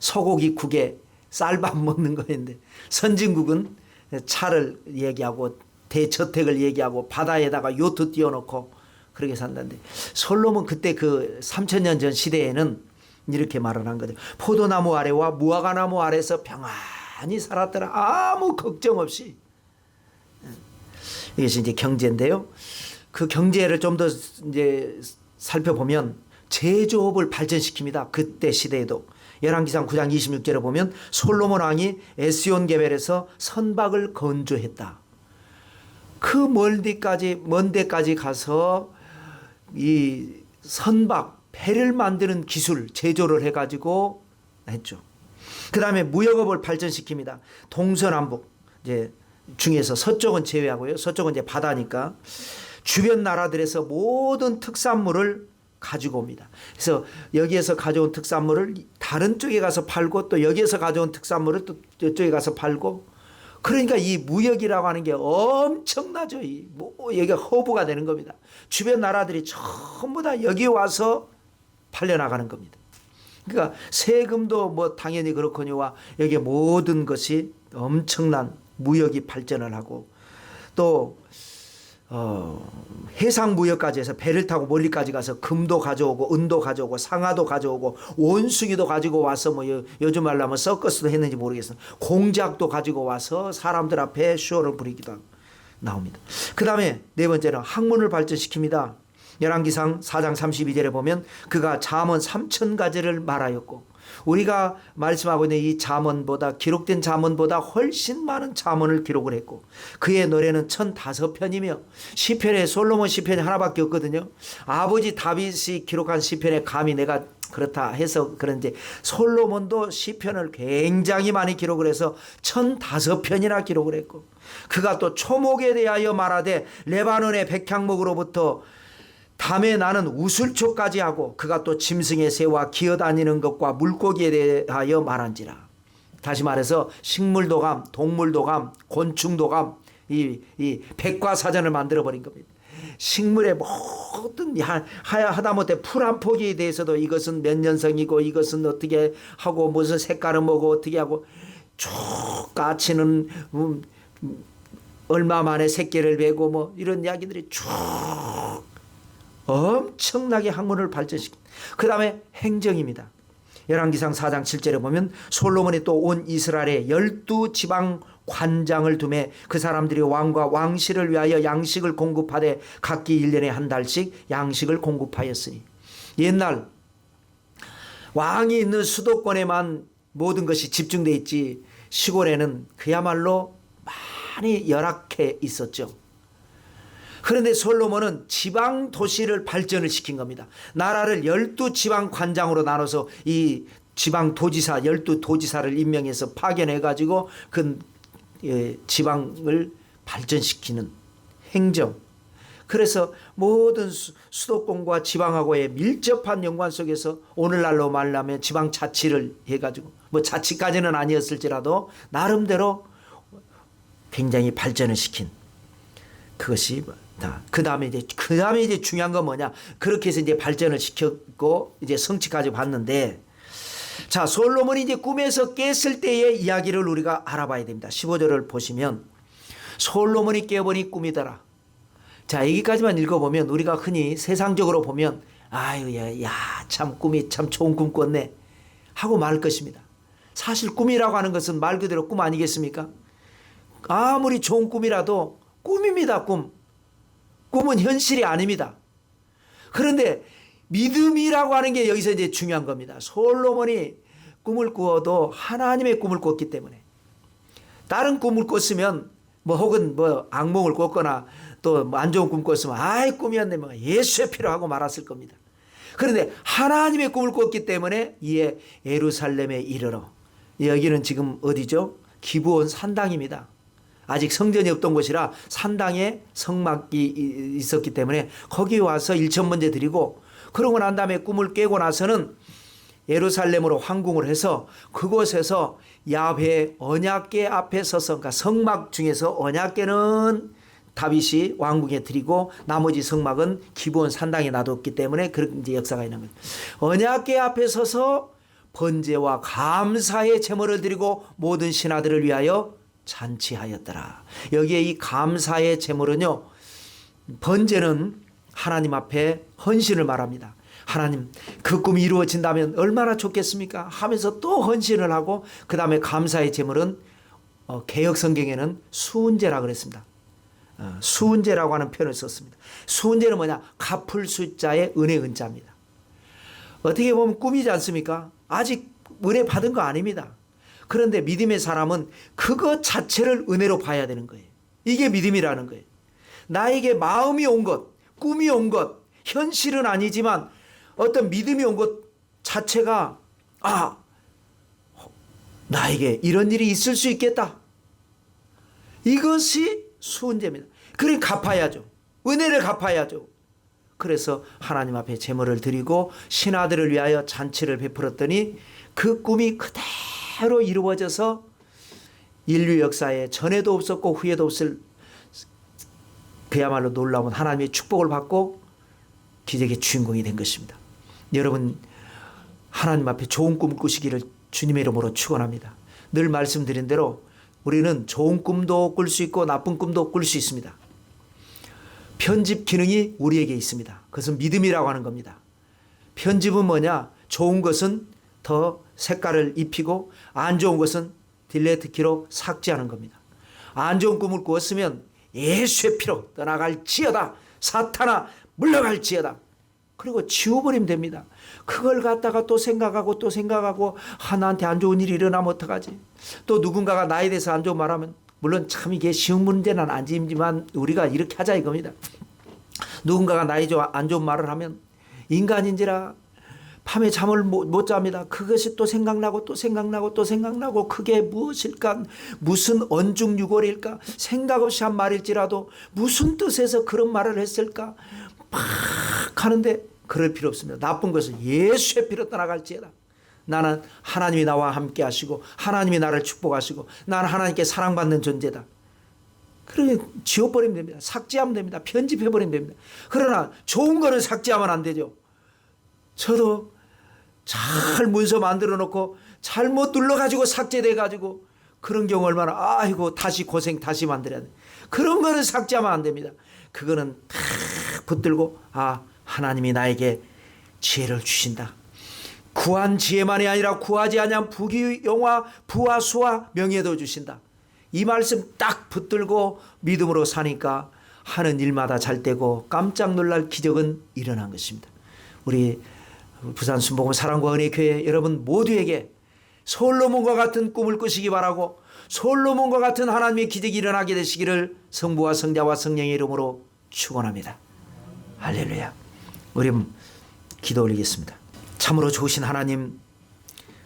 소고기 국에 쌀밥 먹는 거였는데 선진국은 차를 얘기하고 대저택을 얘기하고 바다에다가 요트 띄워놓고 그렇게 산다는데 솔로몬 그때 그 3000년 전 시대에는 이렇게 말을 한 거죠. 포도나무 아래와 무화과나무 아래에서 평안히 살았더라. 아무 걱정 없이. 이것이 이제 경제인데요. 그 경제를 좀 더 이제 살펴보면 제조업을 발전시킵니다. 그때 시대에도. 열왕기상 9장 26절에 보면 솔로몬 왕이 에스온 게벨에서 선박을 건조했다. 그 먼 데까지 가서 이 선박, 배를 만드는 기술, 제조를 해가지고 했죠. 그 다음에 무역업을 발전시킵니다. 동서남북, 이제 중에서 서쪽은 제외하고요. 서쪽은 이제 바다니까 주변 나라들에서 모든 특산물을 가지고 옵니다. 그래서 여기에서 가져온 특산물을 다른 쪽에 가서 팔고 또 여기에서 가져온 특산물을 또 저쪽에 가서 팔고 그러니까 이 무역이라고 하는 게 엄청나죠. 여기가 허브가 되는 겁니다. 주변 나라들이 전부 다 여기 와서 팔려나가는 겁니다. 그러니까 세금도 뭐 당연히 그렇거니와 여기 모든 것이 엄청난 무역이 발전을 하고 또 해상무역까지 해서 배를 타고 멀리까지 가서 금도 가져오고 은도 가져오고 상아도 가져오고 원숭이도 가지고 와서 뭐 요즘 말로 하면 서커스도 했는지 모르겠어요. 공작도 가지고 와서 사람들 앞에 쇼를 부리기도 하고 나옵니다. 그 다음에 네 번째는 학문을 발전시킵니다. 열왕기상 4장 32절에 보면 그가 잠언 3000가지를 말하였고 우리가 말씀하고 있는 이 잠언보다 기록된 잠언보다 훨씬 많은 잠언을 기록을 했고 그의 노래는 1005편이며 시편에 솔로몬 시편이 하나밖에 없거든요. 아버지 다윗이 기록한 시편에 감히 내가 그렇다 해서 그런지 솔로몬도 시편을 굉장히 많이 기록을 해서 1005편이나 기록을 했고 그가 또 초목에 대하여 말하되 레바논의 백향목으로부터 담에 나는 우슬초까지 하고 그가 또 짐승의 새와 기어다니는 것과 물고기에 대하여 말한지라. 다시 말해서 식물도감, 동물도감, 곤충도감 이 백과사전을 만들어버린 겁니다. 식물의 모든 하다못해 풀 한 포기에 대해서도 이것은 몇 년생이고 이것은 어떻게 하고 무슨 색깔은 뭐고 어떻게 하고 쭉 까치는 얼마 만에 새끼를 베고 뭐 이런 이야기들이 쭉 엄청나게 학문을 발전시킵니다. 그 다음에 행정입니다. 열왕기상 4장 7절에 보면 솔로몬이 또 온 이스라엘에 12지방 관장을 두매 그 사람들이 왕과 왕실을 위하여 양식을 공급하되 각기 1년에 한 달씩 양식을 공급하였으니 옛날 왕이 있는 수도권에만 모든 것이 집중되어 있지 시골에는 그야말로 많이 열악해 있었죠. 그런데 솔로몬은 지방 도시를 발전을 시킨 겁니다. 나라를 12지방 관장으로 나눠서 이 지방 도지사 12도지사를 임명해서 파견해 가지고 그 지방을 발전시키는 행정. 그래서 모든 수도권과 지방하고의 밀접한 연관 속에서 오늘날로 말하면 지방 자치를 해가지고 뭐 자치까지는 아니었을지라도 나름대로 굉장히 발전을 시킨 그것이 다. 그 다음에 이제 중요한 건 뭐냐? 그렇게 해서 이제 발전을 시켰고 이제 성취까지 봤는데, 자, 솔로몬이 이제 꿈에서 깼을 때의 이야기를 우리가 알아봐야 됩니다. 15절을 보시면 솔로몬이 깨보니 꿈이더라. 자, 여기까지만 읽어보면 우리가 흔히 세상적으로 보면 아유, 야, 참 꿈이 참 좋은 꿈 꿨네 하고 말 것입니다. 사실 꿈이라고 하는 것은 말 그대로 꿈 아니겠습니까? 아무리 좋은 꿈이라도 꿈입니다. 꿈은 현실이 아닙니다. 그런데 믿음이라고 하는 게 여기서 이제 중요한 겁니다. 솔로몬이 꿈을 꾸어도 하나님의 꿈을 꿨기 때문에, 다른 꿈을 꿨으면 뭐 혹은 뭐 악몽을 꿨거나 또 안 좋은 꿈 꿨으면 아이 꿈이었네 뭐 예수의 피로 하고 말았을 겁니다. 그런데 하나님의 꿈을 꿨기 때문에 이에 예루살렘에 이르러, 여기는 지금 어디죠? 기브온 산당입니다. 아직 성전이 없던 곳이라 산당에 성막이 있었기 때문에 거기 와서 1,000번제 드리고, 그러고 난 다음에 꿈을 깨고 나서는 예루살렘으로 환궁을 해서 그곳에서 야훼 언약궤 앞에 서서, 그러니까 성막 중에서 언약궤는 다윗이 왕궁에 드리고 나머지 성막은 기브온 산당에 놔뒀기 때문에 그런 이제 역사가 있는 거예요. 언약궤 앞에 서서 번제와 감사의 제물을 드리고 모든 신하들을 위하여 잔치하였더라. 여기에 이 감사의 제물은요, 번제는 하나님 앞에 헌신을 말합니다. 하나님, 그 꿈이 이루어진다면 얼마나 좋겠습니까? 하면서 또 헌신을 하고, 그 다음에 감사의 제물은 개역 성경에는 수은제라 그랬습니다. 수은제라고 하는 표현을 썼습니다. 수은제는 뭐냐? 갚을 숫자의 은혜 은자입니다. 어떻게 보면 꿈이지 않습니까? 아직 은혜 받은 거 아닙니다. 그런데 믿음의 사람은 그것 자체를 은혜로 봐야 되는 거예요. 이게 믿음이라는 거예요. 나에게 마음이 온 것, 꿈이 온 것, 현실은 아니지만 어떤 믿음이 온 것 자체가, 아, 나에게 이런 일이 있을 수 있겠다. 이것이 수은제입니다. 그러니까 갚아야죠. 은혜를 갚아야죠. 그래서 하나님 앞에 제물을 드리고 신하들을 위하여 잔치를 베풀었더니 그 꿈이 그대로 이루어져서 인류 역사에 전에도 없었고 후에도 없을 그야말로 놀라운 하나님의 축복을 받고 기적의 주인공이 된 것입니다. 여러분, 하나님 앞에 좋은 꿈을 꾸시기를 주님의 이름으로 축원합니다. 늘 말씀드린 대로 우리는 좋은 꿈도 꿀 수 있고 나쁜 꿈도 꿀 수 있습니다. 편집 기능이 우리에게 있습니다. 그것은 믿음이라고 하는 겁니다. 편집은 뭐냐? 좋은 것은 더 색깔을 입히고 안 좋은 것은 딜레트 키로 삭제하는 겁니다. 안 좋은 꿈을 꾸었으면 예수의 피로 떠나갈지어다, 사탄아 물러갈지어다, 그리고 지워버리면 됩니다. 그걸 갖다가 또 생각하고 또 생각하고, 나한테 안 좋은 일이 일어나면 어떡하지? 또 누군가가 나에 대해서 안 좋은 말하면, 물론 참 이게 쉬운 문제는 아니지만 우리가 이렇게 하자 이겁니다. 누군가가 나에 안 좋은 말을 하면 인간인지라 밤에 잠을 못 잡니다. 그것이 또 생각나고 또 생각나고 또 생각나고, 그게 무엇일까? 무슨 언중유골일까? 생각 없이 한 말일지라도 무슨 뜻에서 그런 말을 했을까? 막 하는데 그럴 필요 없습니다. 나쁜 것은 예수의 피로 떠나갈지어다. 나는 하나님이 나와 함께 하시고 하나님이 나를 축복하시고 나는 하나님께 사랑받는 존재다. 그러면 지워버리면 됩니다. 삭제하면 됩니다. 편집해버리면 됩니다. 그러나 좋은 거는 삭제하면 안 되죠. 저도 잘 문서 만들어 놓고 잘못 눌러가지고 삭제돼가지고 그런 경우 얼마나, 아이고 다시 고생 다시 만들어야 돼. 그런 거는 삭제하면 안 됩니다. 그거는 탁 붙들고, 하나님이 나에게 지혜를 주신다. 구한 지혜만이 아니라 구하지 아니한 부귀 영화 부와 수와 명예도 주신다. 이 말씀 딱 붙들고 믿음으로 사니까 하는 일마다 잘 되고 깜짝 놀랄 기적은 일어난 것입니다. 우리 부산 순복음 사랑과 은혜 교회 여러분 모두에게 솔로몬과 같은 꿈을 꾸시기 바라고, 솔로몬과 같은 하나님의 기적이 일어나게 되시기를 성부와 성자와 성령의 이름으로 축원합니다. 할렐루야. 우리 기도 올리겠습니다. 참으로 좋으신 하나님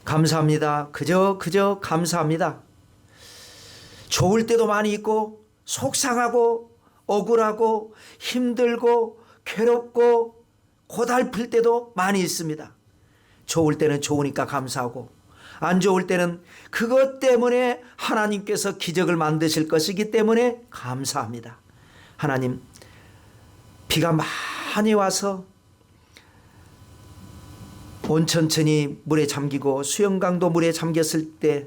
감사합니다. 그저 감사합니다. 좋을 때도 많이 있고 속상하고 억울하고 힘들고 괴롭고 고달플 때도 많이 있습니다. 좋을 때는 좋으니까 감사하고 안 좋을 때는 그것 때문에 하나님께서 기적을 만드실 것이기 때문에 감사합니다. 하나님, 비가 많이 와서 온천천이 물에 잠기고 수영강도 물에 잠겼을 때,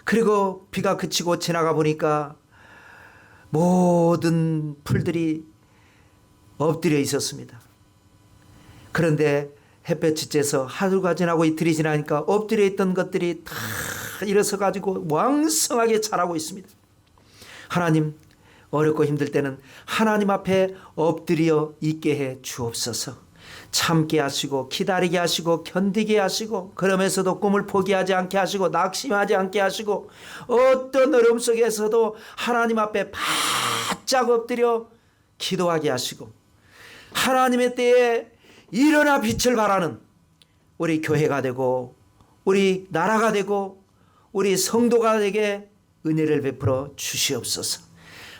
그리고 비가 그치고 지나가 보니까 모든 풀들이 엎드려 있었습니다. 그런데 햇볕이 쬐서 하루가 지나고 이틀이 지나니까 엎드려 있던 것들이 다 일어서 가지고 왕성하게 자라고 있습니다. 하나님, 어렵고 힘들 때는 하나님 앞에 엎드려 있게 해 주옵소서. 참게 하시고 기다리게 하시고 견디게 하시고, 그러면서도 꿈을 포기하지 않게 하시고 낙심하지 않게 하시고, 어떤 어려움 속에서도 하나님 앞에 바짝 엎드려 기도하게 하시고, 하나님의 때에 일어나 빛을 발하는 우리 교회가 되고 우리 나라가 되고 우리 성도가 되게 은혜를 베풀어 주시옵소서.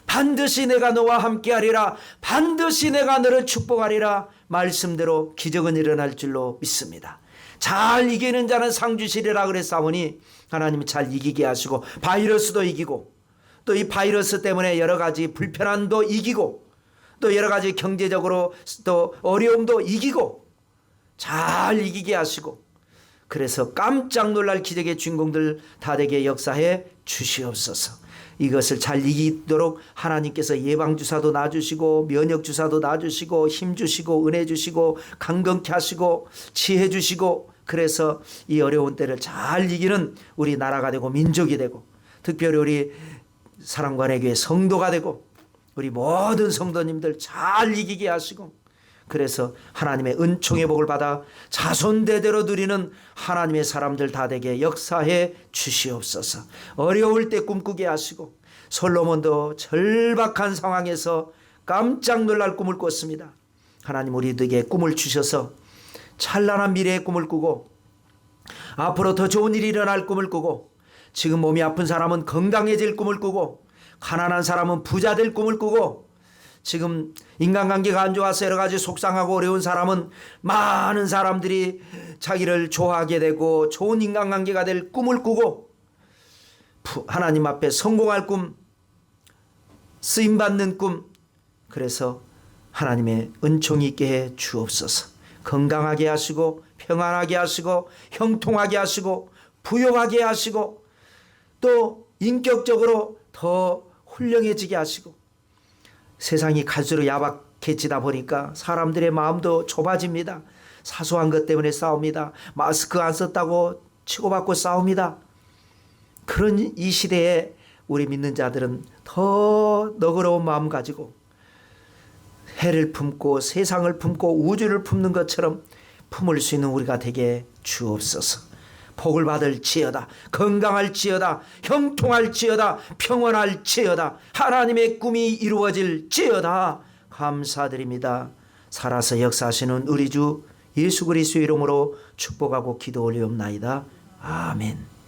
반드시 내가 너와 함께하리라, 반드시 내가 너를 축복하리라 말씀대로 기적은 일어날 줄로 믿습니다. 잘 이기는 자는 상 주시리라 그랬사오니 하나님이 잘 이기게 하시고, 바이러스도 이기고, 또 이 바이러스 때문에 여러 가지 불편함도 이기고, 또 여러 가지 경제적으로 또 어려움도 이기고 잘 이기게 하시고, 그래서 깜짝 놀랄 기적의 주인공들 다 되게 역사해 주시옵소서. 이것을 잘 이기도록 하나님께서 예방주사도 놔주시고 면역주사도 놔주시고 힘주시고 은혜 주시고 강건케 하시고 지혜 주시고, 그래서 이 어려운 때를 잘 이기는 우리 나라가 되고 민족이 되고, 특별히 우리 사랑관의 교회 성도가 되고 우리 모든 성도님들 잘 이기게 하시고, 그래서 하나님의 은총의 복을 받아 자손대대로 누리는 하나님의 사람들 다 되게 역사해 주시옵소서. 어려울 때 꿈꾸게 하시고, 솔로몬도 절박한 상황에서 깜짝 놀랄 꿈을 꿨습니다. 하나님, 우리에게 꿈을 주셔서 찬란한 미래의 꿈을 꾸고, 앞으로 더 좋은 일이 일어날 꿈을 꾸고, 지금 몸이 아픈 사람은 건강해질 꿈을 꾸고, 가난한 사람은 부자 될 꿈을 꾸고, 지금 인간관계가 안 좋아서 여러 가지 속상하고 어려운 사람은 많은 사람들이 자기를 좋아하게 되고 좋은 인간관계가 될 꿈을 꾸고, 하나님 앞에 성공할 꿈, 쓰임받는 꿈, 그래서 하나님의 은총이 있게 해 주옵소서. 건강하게 하시고 평안하게 하시고 형통하게 하시고 부유하게 하시고, 또 인격적으로 더 훌륭해지게 하시고, 세상이 갈수록 야박해지다 보니까 사람들의 마음도 좁아집니다. 사소한 것 때문에 싸웁니다. 마스크 안 썼다고 치고받고 싸웁니다. 그런 이 시대에 우리 믿는 자들은 더 너그러운 마음 가지고 해를 품고 세상을 품고 우주를 품는 것처럼 품을 수 있는 우리가 되게 주옵소서. 복을 받을지어다, 건강할지어다, 형통할지어다, 평안할지어다, 하나님의 꿈이 이루어질지어다. 감사드립니다. 살아서 역사하시는 우리 주 예수 그리스도의 이름으로 축복하고 기도 올리옵나이다. 아멘.